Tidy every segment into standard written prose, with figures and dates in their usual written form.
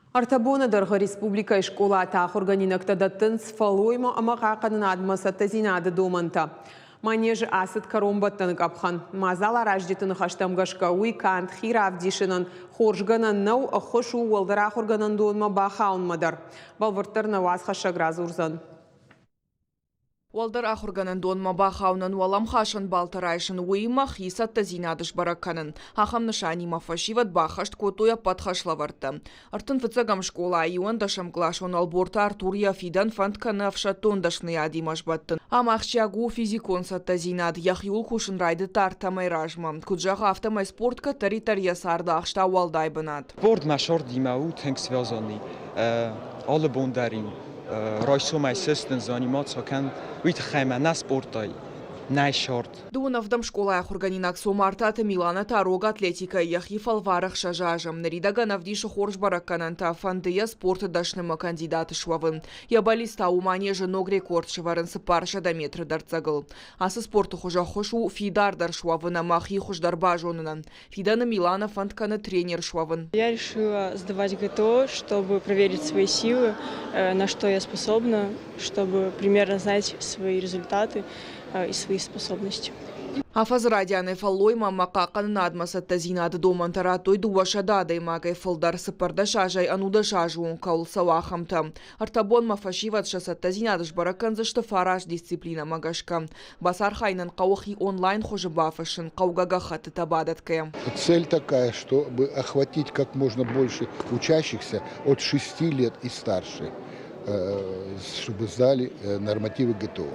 Артабонадырғы республика школа тақ органинактадаттын сфалойма амақақанын адмасатта зинады доманта. Манеж асыт каромбаттын капхан. Мазала раждетін хаштамгашка уикант хиравдишынын хоржганын нау ұқышу уалдырақ органын донма бақаунмадар. Балвырттырны вазха шаграз урзан. Уалдар ахурганын донма бахаунын уалам хашын балтарайшын уйма хисатта зинадыш баракканын. Ахамныша анима фашиват бахашт котуя подхашлаварты. Артын фыцагам школа айуан дашам клашон алборта Артурия фидан фантканы афшатон дашны адимаш баттын. Амахчагу физикон сатта зинад яхюл хушын райды тартамай ражма. Куджаха автомай спортка таритария сарда ахшта уалдай банат. Спорт машор димау тэнк связанный. Alle bondarin. Ройсом айсыстын заниматься кан уйт хайма на спортай. Най шорт. Дуунавдам школа ахурганинак сомартата Милана тарога атлетика яхифал варах шажажам. Наридага навдиша хорж бараккананта фандия спорта дашныма кандидаты швавын. Ябалиста у манежа ног рекорд шварын сыпарша до метра дарцагыл. Асы спорту хожа хошу фидар дар швавына махи хождар бажонынан. Фидана Милана фандкана тренер швавын. Я решила сдавать ГТО, чтобы проверить свои силы, на что я способна, чтобы примерно знать свои результаты и свои способности. Афаз радианы фаллойма макакан надмасатта зинады домантара той дуашададай магай фалдар сыпарда шажай ануда шажуун каул савахамта. Артабон мафашиват шасатта зинадыш баракан зашты фараж дисциплина магашка. Басар хайнан каухи онлайн хожи бафашин каугага хаты табадаткая. Цель такая, чтобы охватить как можно больше учащихся от 6 лет и старше, чтобы сдали нормативы ГТО.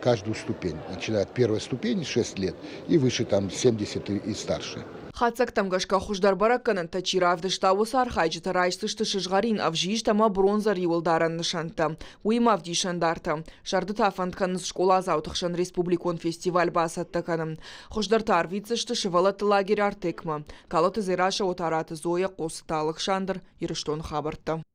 Каждую ступень, начиная от первой ступени 6 лет и выше там 70 и старше. Хацак тамгашка хуждар баракканын тачиравдышта сархайжыта райшсышты шыжгарин авжиштама бронзар юлдаран нышанта. Уймавди шандарта. Шарды тафантканыз школа заутықшан республикон фестиваль басаттаканым. Хуждар тарвицышты шывалаты лагерь артекма. Калаты зираша отараты зоя қосыталық шандар еріштон хабарта.